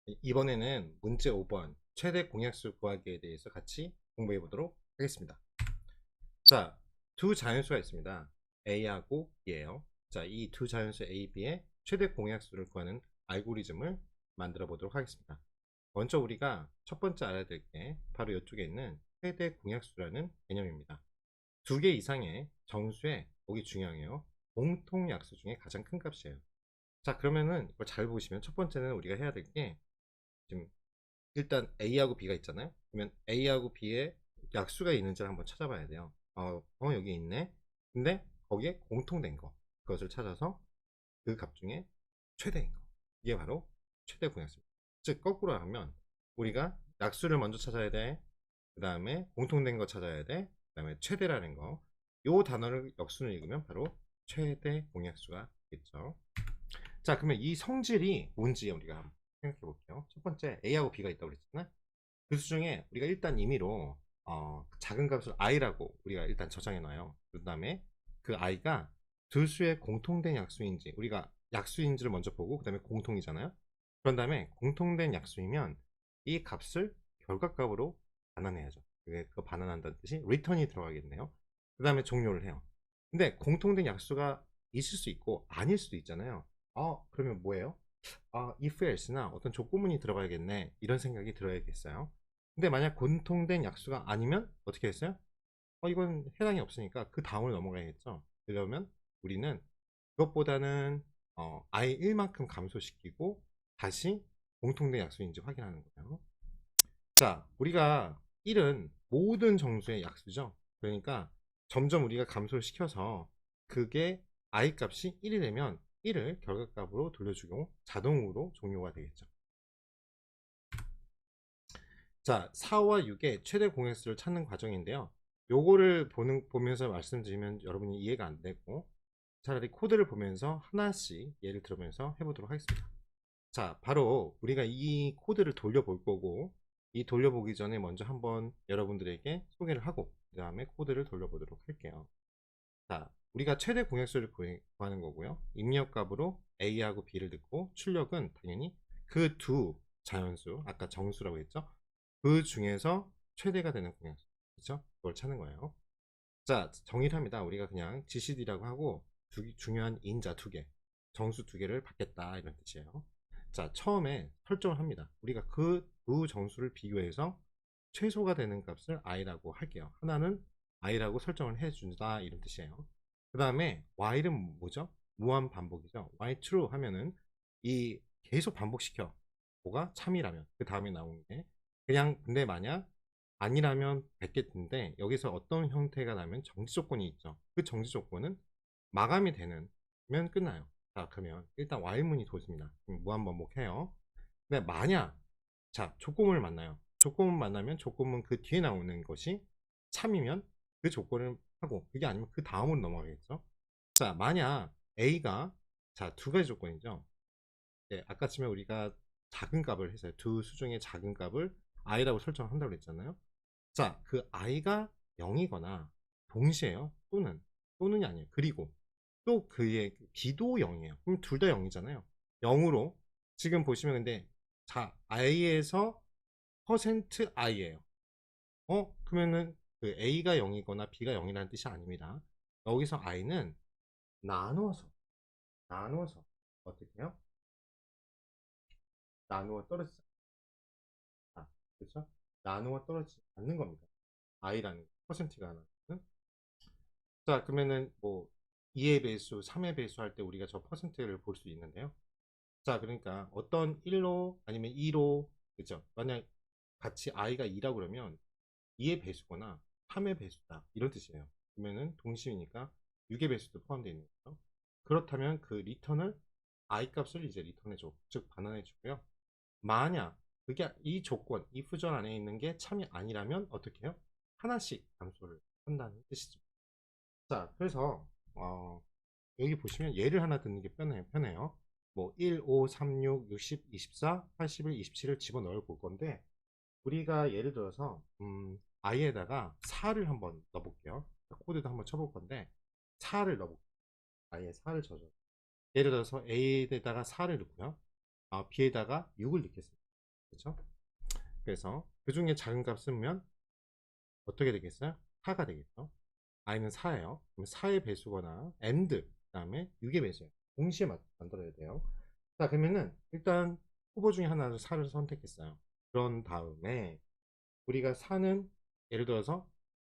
이번에는 문제 5번 최대 공약수 구하기에 대해서 같이 공부해 보도록 하겠습니다. 자, 두 자연수가 있습니다. A하고 B예요. 자, 이 두 자연수 A, B의 최대 공약수를 구하는 알고리즘을 만들어 보도록 하겠습니다. 먼저 우리가 첫 번째 알아야 될 게 바로 이쪽에 있는 최대 공약수라는 개념입니다. 두 개 이상의 정수의, 보기 중요해요, 공통 약수 중에 가장 큰 값이에요. 자, 그러면은 이걸 잘 보시면 첫 번째는 우리가 해야 될 게, 지금 일단 A하고 B가 있잖아요. 그러면 A하고 B에 약수가 있는지를 한번 찾아봐야 돼요. 여기 있네. 근데 거기에 공통된 거, 그것을 찾아서 그 값 중에 최대인 거, 이게 바로 최대 공약수입니다. 즉 거꾸로 하면 우리가 약수를 먼저 찾아야 돼. 그 다음에 공통된 거 찾아야 돼. 그 다음에 최대라는 거, 요 단어를 역순을 읽으면 바로 최대 공약수가 되겠죠. 자, 그러면 이 성질이 뭔지 우리가 한번 생각해 볼게요. 첫 번째, A하고 B가 있다고 그랬잖아요. 그 수중에 우리가 일단 임의로 작은 값을 i라고 우리가 일단 저장해 놔요. 그 다음에 그 i가 두 수의 공통된 약수인지, 우리가 약수인지를 먼저 보고 그 다음에 공통이잖아요. 그런 다음에 공통된 약수이면 이 값을 결과값으로 반환해야죠. 그 반환한다는 뜻이 return이 들어가겠네요. 그 다음에 종료를 해요. 근데 공통된 약수가 있을 수 있고 아닐 수도 있잖아요. 그러면 뭐예요? if else나 어떤 조건문이 들어가야겠네, 이런 생각이 들어야겠어요. 근데 만약 공통된 약수가 아니면 어떻게 했어요? 이건 해당이 없으니까 그 다음을 넘어가야겠죠. 그러면 우리는 그것보다는 i1만큼 감소시키고 다시 공통된 약수인지 확인하는 거예요. 자, 우리가 1은 모든 정수의 약수죠. 그러니까 점점 우리가 감소를 시켜서 그게 i 값이 1이 되면 1을 결과값으로 돌려주고 자동으로 종료가 되겠죠. 자, 4와 6의 최대 공약수를 찾는 과정인데요. 요거를 보면서 말씀드리면 여러분이 이해가 안 되고, 차라리 코드를 보면서 하나씩 예를 들어보면서 해보도록 하겠습니다. 자, 바로 우리가 이 코드를 돌려볼 거고, 이 돌려보기 전에 먼저 한번 여러분들에게 소개를 하고 그 다음에 코드를 돌려보도록 할게요. 자, 우리가 최대 공약수를 구하는 거고요. 입력값으로 A하고 B를 넣고, 출력은 당연히 그 두 자연수, 아까 정수라고 했죠? 그 중에서 최대가 되는 공약수, 그렇죠? 그걸 찾는 거예요. 자, 정의를 합니다. 우리가 그냥 GCD라고 하고 중요한 인자 두 개, 정수 두 개를 받겠다, 이런 뜻이에요. 자, 처음에 설정을 합니다. 우리가 그 두 정수를 비교해서 최소가 되는 값을 i라고 할게요. 하나는 i라고 설정을 해준다, 이런 뜻이에요. 그 다음에 while은 뭐죠? 무한 반복이죠. while true 하면은 이 계속 반복시켜. 뭐가 참이라면 그 다음에 나오는 게 그냥, 근데 만약 아니라면 뱉겠는데, 여기서 어떤 형태가 나면 정지 조건이 있죠. 그 정지 조건은 마감이 되는 면 끝나요. 자, 그러면 일단 while문이 도집니다. 무한 반복해요. 근데 만약, 자, 조건을 만나요. 조건을 만나면 조건문 그 뒤에 나오는 것이 참이면 그 조건을 하고, 그게 아니면 그 다음으로 넘어가겠죠. 자, 만약 A가, 자, 두 가지 조건이죠. 네, 아까 전에 우리가 작은 값을 했어요. 두 수중의 작은 값을 i라고 설정한다고 그랬잖아요. 자, 그 i가 0이거나 동시에요. 또는이 아니에요. 그리고 또 그의 b도 0이에요. 그럼 둘 다 0이잖아요. 0으로 지금 보시면, 근데 자, i에서 퍼센트 i예요. 그러면은 그 a가 0이거나 b가 0이라는 뜻이 아닙니다. 여기서 i는 나누어서 어떻게 해요? 나누어 떨어지지 않다. 그렇죠? 나누어 떨어지지 않는 겁니다. i라는 퍼센트가 하나는. 자, 그러면은 뭐 2의 배수, 3의 배수 할 때 우리가 저 퍼센트를 볼 수 있는데요. 자, 그러니까 어떤 1로 아니면 2로, 그죠? 만약 같이 i가 2라고 그러면 2의 배수거나 3의 배수다, 이런 뜻이에요. 그러면은 동심이니까 6의 배수도 포함되어 있는 거죠. 그렇다면 그 리턴을 i 값을 이제 리턴해 줘. 즉 반환해 주고요. 만약 그게 이 조건, 이 fu전 안에 있는 게 참이 아니라면 어떻게 해요? 하나씩 감소를 한다는 뜻이죠. 자, 그래서 여기 보시면 예를 하나 듣는 게 편해요. 뭐 1, 5, 3, 6, 60, 24, 81, 27을 집어넣어 볼 건데, 우리가 예를 들어서 i에다가 4를 한번 넣어볼게요. 코드도 한번 쳐볼 건데 4를 넣어볼게요. i에 4를 쳐줘. 예를 들어서 a에다가 4를 넣고요. b에다가 6을 넣겠습니다. 그렇죠? 그래서 그 중에 작은 값 쓰면 어떻게 되겠어요? 4가 되겠죠. i는 4예요. 그럼 4의 배수거나 and 그 다음에 6의 배수예요. 동시에 만들어야 돼요. 자, 그러면은 일단 후보 중에 하나를 4를 선택했어요. 그런 다음에 우리가 4는 예를 들어서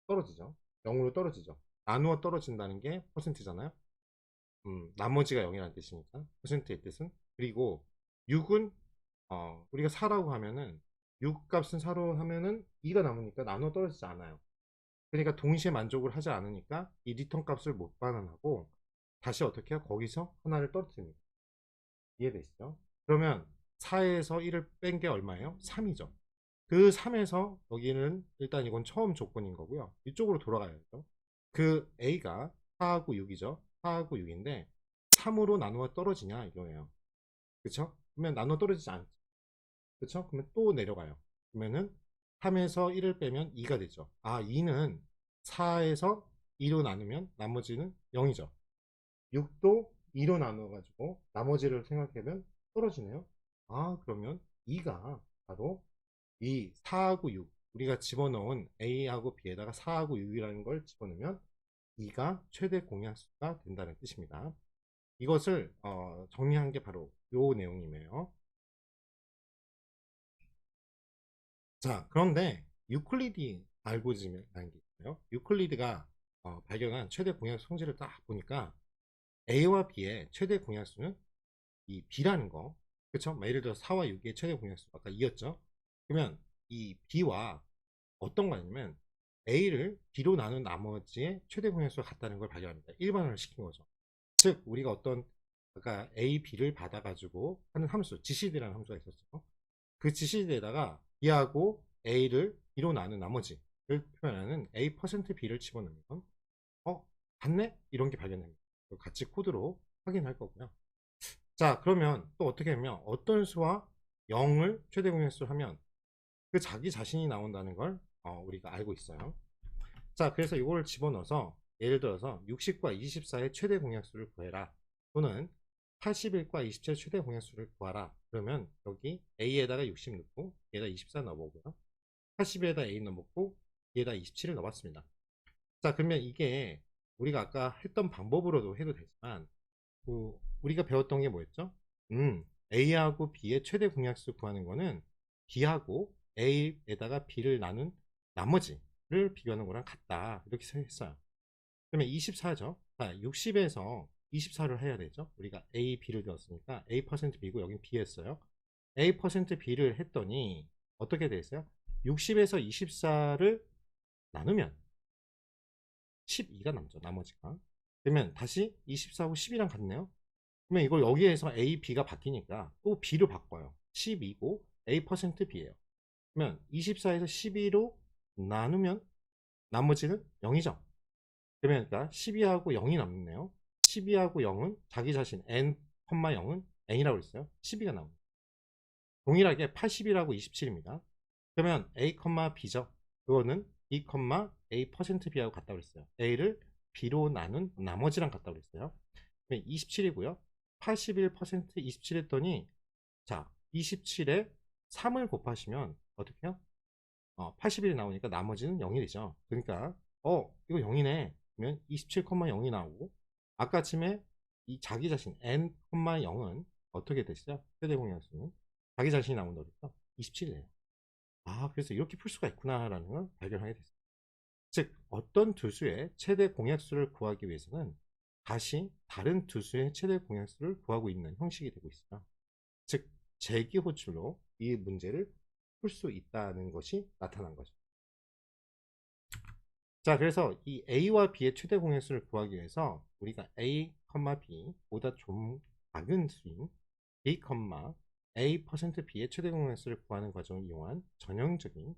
떨어지죠. 0으로 떨어지죠. 나누어 떨어진다는 게 퍼센트잖아요. 나머지가 0이라는 뜻이니까 퍼센트의 뜻은. 그리고 6은 우리가 4라고 하면은 6 값은 4로 하면은 2가 남으니까 나누어 떨어지지 않아요. 그러니까 동시에 만족을 하지 않으니까 이 리턴 값을 못 반환하고 다시 어떻게 해요? 거기서 하나를 떨어뜨립니다. 이해되시죠? 그러면 4에서 1을 뺀 게 얼마예요? 3이죠. 그 3에서 여기는 일단 이건 처음 조건인 거고요. 이쪽으로 돌아가야죠. 그 A가 4하고 6이죠. 4하고 6인데 3으로 나누어 떨어지냐 이거예요. 그쵸? 그러면 나누어 떨어지지 않죠. 그쵸? 그러면 또 내려가요. 그러면은 3에서 1을 빼면 2가 되죠. 아, 2는 4에서 2로 나누면 나머지는 0이죠. 6도 2로 나눠가지고 나머지를 생각하면 떨어지네요. 아, 그러면 2가 바로 이 4하고 6, 우리가 집어넣은 A하고 B에다가 4하고 6이라는 걸 집어넣으면 2가 최대 공약수가 된다는 뜻입니다. 이것을 정리한 게 바로 요 내용이에요. 자, 그런데 유클리드 알고리즘이라는 게 있어요. 유클리드가 발견한 최대 공약수 성질을 딱 보니까 A와 B의 최대 공약수는 이 B라는 거, 그쵸? 예를 들어 4와 6의 최대 공약수 아까 2였죠. 그러면 이 B와 어떤 거냐면 A를 B로 나눈 나머지의 최대 공약수가 같다는 걸 발견합니다. 일반화를 시킨 거죠. 즉 우리가 어떤 아까 A, B를 받아가지고 하는 함수 GCD라는 함수가 있었죠. 그 GCD에다가 B하고 A를 B로 나눈 나머지를 표현하는 A%B를 집어넣으면 같네? 이런 게 발견됩니다. 같이 코드로 확인할 거고요. 자, 그러면 또 어떻게 하면 어떤 수와 0을 최대 공약수로 하면 그 자기 자신이 나온다는 걸 우리가 알고 있어요. 자, 그래서 이걸 집어넣어서 예를 들어서 60과 24의 최대 공약수를 구해라, 또는 81과 27의 최대 공약수를 구하라. 그러면 여기 A에다가 60 넣고 얘에다 24 넣어보고요. 80에다 A 넣어보고 얘에다 27을 넣어봤습니다. 자, 그러면 이게 우리가 아까 했던 방법으로도 해도 되지만 우리가 배웠던 게 뭐였죠? A하고 B의 최대 공약수 구하는 거는 B하고 A에다가 B를 나눈 나머지를 비교하는 거랑 같다, 이렇게 했어요. 그러면 24죠. 자, 60에서 24를 해야 되죠. 우리가 A, B를 넣었으니까 A%B고 여긴 B였어요. A%B를 했더니 어떻게 됐어요? 60에서 24를 나누면 12가 남죠, 나머지가. 그러면 다시 24하고 10이랑 같네요. 그러면 이걸 여기에서 A, B가 바뀌니까 또 B로 바꿔요. 12고 A%B예요. 그러면 24에서 12로 나누면 나머지는 0이죠. 그러면 그러니까 12하고 0이 남네요. 12하고 0은 자기 자신 n, 0은 n이라고 했어요. 12가 나옵니다. 동일하게 80이라고 27입니다. 그러면 a, b죠. 그거는 b, a%b하고 같다고 그랬어요. a를 b로 나눈 나머지랑 같다고 그랬어요. 27이고요. 81% 27 했더니 자, 27에 3을 곱하시면 어떻게 해요? 81이 나오니까 나머지는 0이 되죠. 그러니까 이거 0이네. 그러면 27,0이 나오고 아까쯤에 이 자기 자신 n, 0은 어떻게 됐어요? 최대 공약수는 자기 자신이 나온다고 그랬죠? 27이에요. 아, 그래서 이렇게 풀 수가 있구나라는 걸 발견하게 됐어요. 즉 어떤 두 수의 최대 공약수를 구하기 위해서는 다시 다른 두 수의 최대 공약수를 구하고 있는 형식이 되고 있어요. 즉 재기 호출로 이 문제를 풀 수 있다는 것이 나타난 거죠. 자, 그래서 이 A와 B의 최대 공약수를 구하기 위해서 우리가 A, B보다 좀 작은 수인 B, A%B의 최대 공약수를 구하는 과정을 이용한 전형적인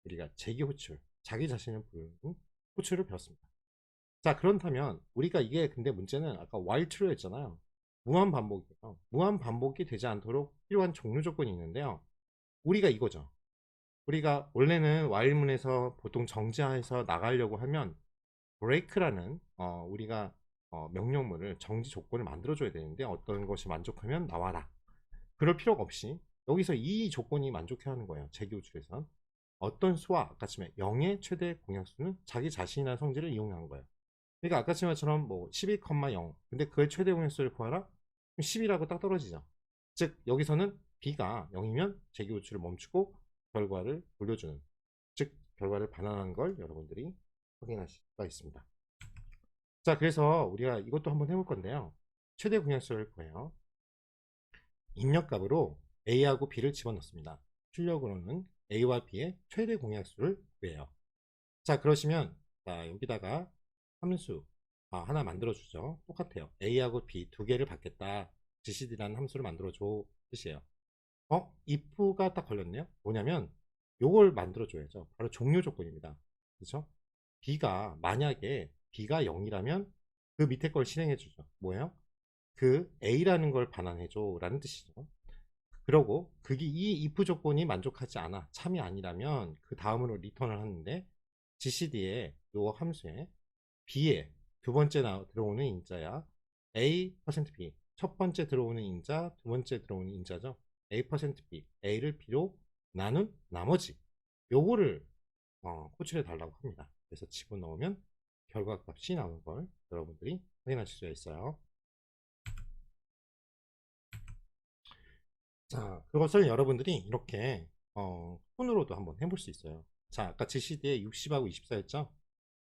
우리가 재기 호출, 자기 자신을 부르는 호출을 배웠습니다. 자, 그렇다면 우리가 이게 근데 문제는 아까 while true였잖아요. 무한 반복이에요. 무한 반복이 되지 않도록 필요한 종류 조건이 있는데요. 우리가 이거죠. 우리가 원래는 while문에서 보통 정지해서 나가려고 하면 break라는 우리가 명령문을 정지 조건을 만들어 줘야 되는데 어떤 것이 만족하면 나와라. 그럴 필요가 없이 여기서 이 조건이 만족해야 하는 거예요. 재기호출에선 어떤 수와 아까처럼 0의 최대 공약수는 자기 자신이라는 성질을 이용한 거예요. 그러니까 아까처럼 뭐 12,0 근데 그의 최대 공약수를 구하라? 10이라고 딱 떨어지죠. 즉 여기서는 b가 0이면 재기호출을 멈추고 결과를 돌려주는, 즉 결과를 반환하는 걸 여러분들이 확인하실 수가 있습니다. 자, 그래서 우리가 이것도 한번 해볼 건데요. 최대 공약수를 구해요. 입력값으로 a하고 b를 집어넣습니다. 출력으로는 a와 b의 최대 공약수를 구해요. 자, 그러시면 자, 여기다가 함수 하나 만들어 주죠. 똑같아요. a하고 b 두 개를 받겠다. gcd라는 함수를 만들어 줘 뜻이에요. if가 딱 걸렸네요. 뭐냐면 요걸 만들어 줘야죠. 바로 종료 조건입니다. 그렇죠? b가 만약에 b가 0이라면 그 밑에 걸 실행해 주죠. 뭐예요? 그 a라는 걸 반환해 줘 라는 뜻이죠. 그러고 그게 이 if 조건이 만족하지 않아, 참이 아니라면 그 다음으로 리턴을 하는데 gcd에 요 함수에 b에 두 번째 들어오는 인자야 a%b, 첫 번째 들어오는 인자, 두 번째 들어오는 인자죠. a%b, a를 b로 나눈 나머지 요거를 호출해 달라고 합니다. 그래서 집어넣으면 결과값이 나오는 걸 여러분들이 확인하실 수가 있어요. 자, 그것을 여러분들이 이렇게 손으로도 한번 해볼 수 있어요. 자, 아까 GCD에 60하고 24였죠?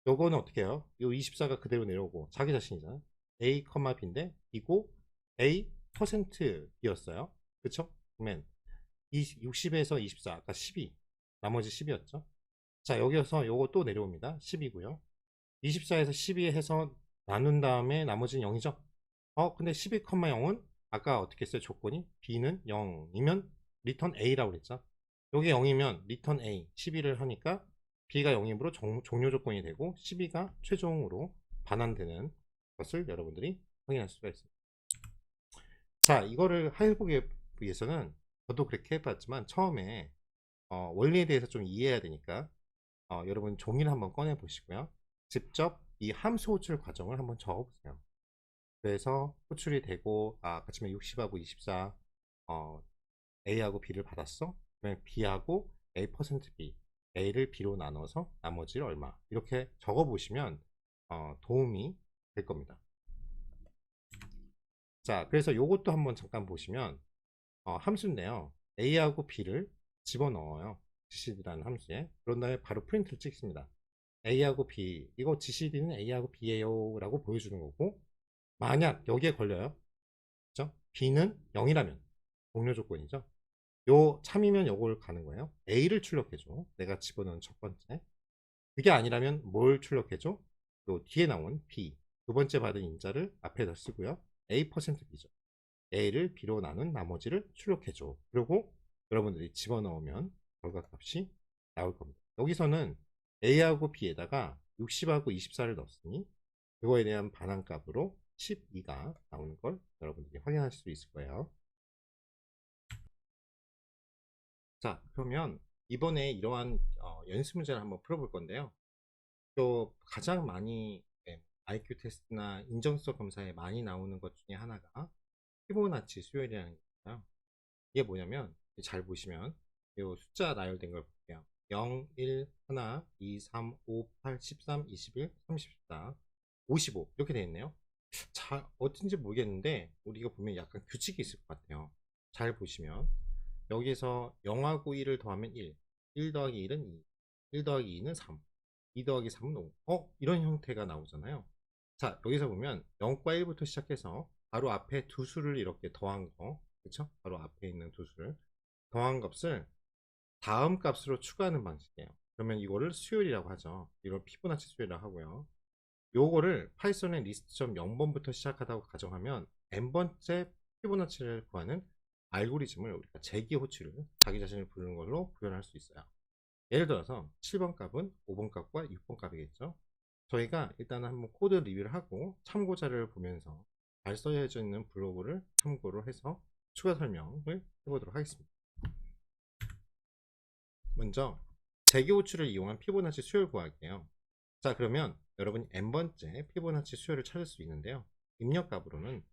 요거는 어떻게 해요? 요 24가 그대로 내려오고 자기 자신이잖아. A, B인데 이고 A%이었어요. 그쵸? 그러면 60에서 24, 아까 12, 나머지 10이었죠? 자, 여기서 요거 또 내려옵니다. 10이고요. 24에서 12 해서 나눈 다음에 나머지는 0이죠? 근데 12,0은 아까 어떻게 했어요? 조건이 b는 0이면 return a라고 그랬죠. 여기 0이면 return a 12를 하니까 b가 0이므로 종료 조건이 되고 12가 최종으로 반환되는 것을 여러분들이 확인할 수가 있습니다. 자, 이거를 해보기 위해서는 저도 그렇게 해봤지만 처음에 원리에 대해서 좀 이해해야 되니까 여러분 종이를 한번 꺼내 보시고요. 직접 이 함수 호출 과정을 한번 적어 보세요. 그래서 호출이 되고 아까 처음에 60하고 24 A하고 B를 받았어. 그러면 B하고 A%B, A를 B로 나눠서 나머지를 얼마, 이렇게 적어 보시면 도움이 될 겁니다. 자, 그래서 요것도 한번 잠깐 보시면 함수인데요. A하고 B를 집어넣어요. GCD라는 함수에. 그런 다음에 바로 프린트를 찍습니다. A하고 B, 이거 GCD는 A하고 B예요 라고 보여주는 거고, 만약 여기에 걸려요. 그죠? B는 0이라면 종료 조건이죠. 요 참이면 요걸 가는 거예요. A를 출력해줘. 내가 집어넣은 첫 번째. 그게 아니라면 뭘 출력해줘? 요 뒤에 나온 B. 두 번째 받은 인자를 앞에다 쓰고요. A%B죠. A를 B로 나눈 나머지를 출력해줘. 그리고 여러분들이 집어넣으면 결과값이 나올 겁니다. 여기서는 A하고 B에다가 60하고 24를 넣었으니 그거에 대한 반환값으로 12가 나오는 걸 여러분들이 확인하실 수 있을 거예요. 자, 그러면 이번에 이러한 연습 문제를 한번 풀어볼 건데요. 또 가장 많이 IQ 테스트나 인정성 검사에 많이 나오는 것 중에 하나가 피보나치 수열이라는 거예요. 이게 뭐냐면 잘 보시면 이 숫자 나열된 걸 볼게요. 0, 1, 1, 2, 3, 5, 8, 13, 21, 34, 55 이렇게 되어 있네요. 잘 어딘지 모르겠는데 우리가 보면 약간 규칙이 있을 것 같아요. 잘 보시면 여기서 0하고 1을 더하면 1 더하기 1은 2, 1 더하기 2는 3, 2 더하기 3은 5. 이런 형태가 나오잖아요. 자, 여기서 보면 0과 1부터 시작해서 바로 앞에 두 수를 이렇게 더한 거, 그쵸? 바로 앞에 있는 두 수를 더한 값을 다음 값으로 추가하는 방식이에요. 그러면 이거를 수열이라고 하죠. 이걸 피보나치 수열이라고 하고요. 요거를 파이썬의 리스트.0번부터 시작하다고 가정하면 n번째 피보나치를 구하는 알고리즘을 우리가 재기 호출을 자기 자신을 부르는 걸로 구현할 수 있어요. 예를 들어서 7번 값은 5번 값과 6번 값이겠죠. 저희가 일단은 한번 코드 리뷰를 하고 참고 자료를 보면서 잘 써져 있는 블로그를 참고로 해서 추가 설명을 해보도록 하겠습니다. 먼저 재기 호출을 이용한 피보나치 수열 구하기예요. 자, 그러면 여러분이 n번째 피보나치 수열을 찾을 수 있는데요. 입력값으로는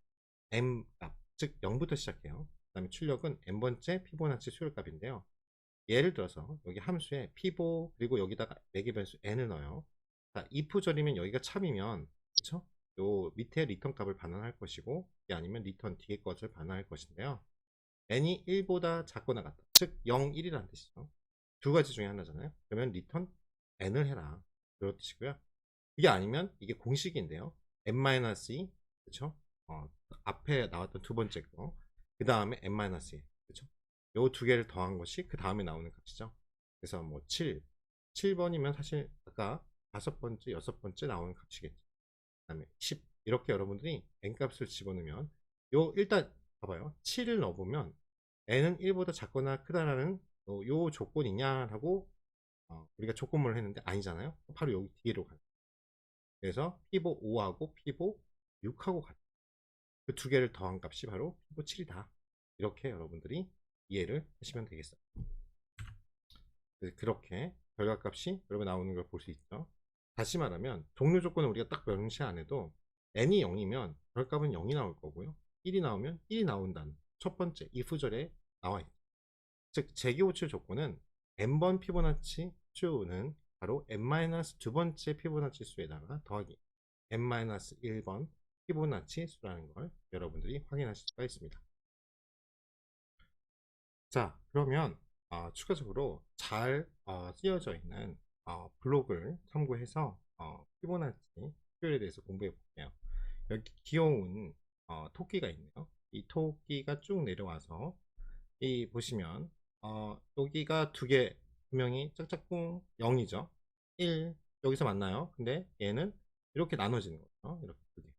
m 값, 즉 0부터 시작해요. 그다음에 출력은 n번째 피보나치 수열값인데요. 예를 들어서 여기 함수에 피보 그리고 여기다가 매개 변수 n을 넣어요. 자, if 절이면 여기가 참이면 그쵸? 요 밑에 리턴 값을 반환할 것이고 이게 아니면 리턴 뒤에 것을 반환할 것인데요. n이 1보다 작거나 같다. 즉 0, 1이라는 뜻이죠. 두 가지 중에 하나잖아요. 그러면 리턴 n을 해라. 그런 뜻이고요. 이게 아니면 이게 공식인데요. n-2 그쵸? 앞에 나왔던 두 번째 거. 그 다음에 n-1 그쵸? 요 두 개를 더한 것이 그 다음에 나오는 값이죠. 그래서 뭐 7번이면 사실 아까 다섯 번째, 여섯 번째 나오는 값이겠죠. 그 다음에 10 이렇게 여러분들이 n값을 집어넣으면 요 일단 봐봐요. 7을 넣어보면 n은 1보다 작거나 크다라는 요 조건이냐 하고 우리가 조건문을 했는데 아니잖아요. 바로 여기 뒤로 가요. 그래서 피보 5하고 피보 6하고 같아요. 그 두 개를 더한 값이 바로 피보 7이다. 이렇게 여러분들이 이해를 하시면 되겠어요. 그렇게 결과값이 여러분 나오는 걸 볼 수 있죠. 다시 말하면 종료 조건을 우리가 딱 명시 안 해도 n이 0이면 결과값은 0이 나올 거고요. 1이 나오면 1이 나온다는 첫 번째 if절에 나와 있죠. 즉 재기호출 조건은 n번 피보나치 수는 바로 n-두 번째 피보나치 수에다가 더하기 n-1번 피보나치 수라는 걸 여러분들이 확인하실 수가 있습니다. 자, 그러면 추가적으로 잘 쓰여져 있는 블록을 참고해서 피보나치 수열에 대해서 공부해 볼게요. 여기 귀여운 토끼가 있네요. 이 토끼가 쭉 내려와서 이 보시면 여기가 두 개 분명히 짝짝꿍 0이죠. 1 여기서 만나요. 근데 얘는 이렇게 나눠지는 거죠. 이렇게 두 개.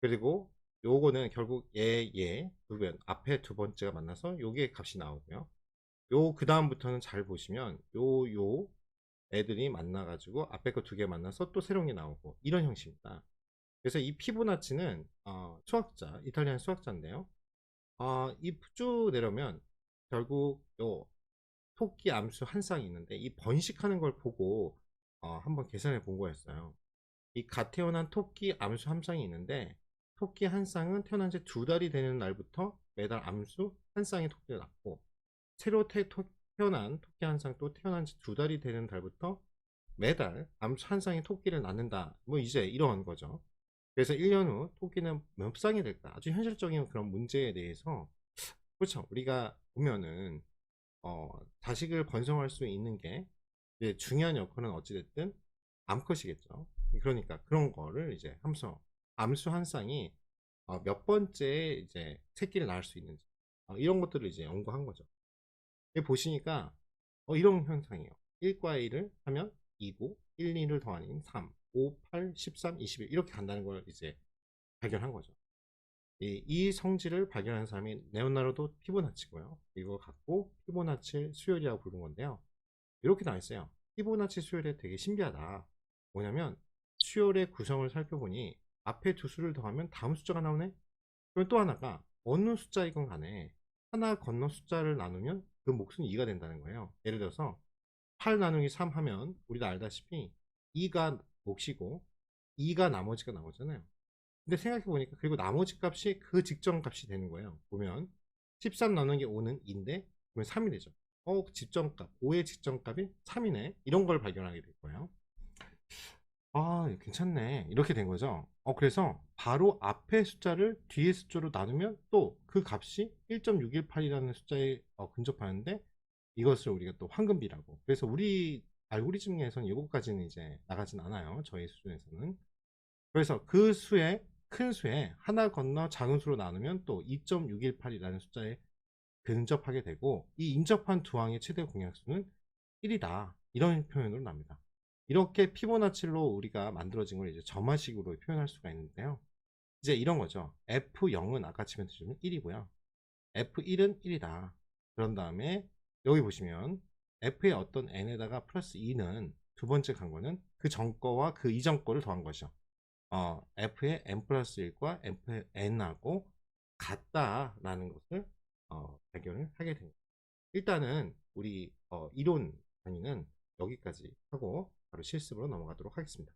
그리고 요거는 결국 두 번, 앞에 두 번째가 만나서 요게 값이 나오고요. 요 그 다음부터는 잘 보시면 요 애들이 만나 가지고 앞에 거 두 개 만나서 또 새로운 게 나오고 이런 형식입니다. 그래서 이 피보나치는 수학자 이탈리안 수학자인데요. 이 쭉 내려면 결국 요 토끼 암수 한 쌍이 있는데 이 번식하는 걸 보고 한번 계산해 본 거였어요. 이 갓 태어난 토끼 암수 한 쌍이 있는데 토끼 한 쌍은 태어난 지 두 달이 되는 날부터 매달 암수 한 쌍의 토끼가 낳고 새로 태어난 토끼 한 쌍 또 태어난 지 두 달이 되는 달부터 매달 암수 한 쌍의 토끼를 낳는다. 뭐 이제 이런 거죠. 그래서 1년 후 토끼는 몇 쌍이 될까? 아주 현실적인 그런 문제에 대해서 그렇죠. 우리가 보면은 자식을 번성할 수 있는 게 이제 중요한 여건은 어찌됐든 암컷이겠죠. 그러니까 그런 거를 이제 암수 한 쌍이 몇 번째 이제 새끼를 낳을 수 있는지 이런 것들을 이제 연구한 거죠. 여기 보시니까 이런 현상이에요. 1과 1을 하면 2고 1, 2를 더하니 3, 5, 8, 13, 21 이렇게 간다는 걸 이제 발견한 거죠. 이 성질을 발견한 사람이 레오나르도 피보나치고요. 이거 갖고 피보나치 수열이라고 부르는 건데요. 이렇게 나와 있어요. 피보나치 수열이 되게 신기하다. 뭐냐면 수열의 구성을 살펴보니 앞에 두 수를 더하면 다음 숫자가 나오네. 그럼 또 하나가 어느 숫자이건 간에 하나 건너 숫자를 나누면 그 몫은 2가 된다는 거예요. 예를 들어서 8 나누기 3 하면 우리도 알다시피 2가 몫이고 2가 나머지가 나오잖아요. 근데 생각해 보니까 그리고 나머지 값이 그 직전 값이 되는 거예요. 보면 13 나누기 5는 2인데 그러면 3이 되죠. 그 직전값 5의 직전값이 3이네. 이런 걸 발견하게 될 거예요. 괜찮네. 이렇게 된 거죠. 그래서 바로 앞에 숫자를 뒤에 숫자로 나누면 또 그 값이 1.618이라는 숫자에 근접하는데 이것을 우리가 또 황금비라고. 그래서 우리 알고리즘에서는 이것까지는 이제 나가진 않아요. 저희 수준에서는. 그래서 그 수의 큰 수에 하나 건너 작은 수로 나누면 또 2.618이라는 숫자에 근접하게 되고 이 인접한 두 항의 최대 공약수는 1이다. 이런 표현으로 납니다. 이렇게 피보나치로 우리가 만들어진 걸 이제 점화식으로 표현할 수가 있는데요. 이제 이런 거죠. F0은 아까 치면 1이고요. F1은 1이다. 그런 다음에 여기 보시면 F의 어떤 n에다가 플러스 2는 두 번째 간 거는 그 전 거와 그 이전 거를 더한 것이죠. F의 n 플러스 1과 F의 n하고 같다라는 것을 발견을 하게 됩니다. 일단은 우리 이론 강의는 여기까지 하고 바로 실습으로 넘어가도록 하겠습니다.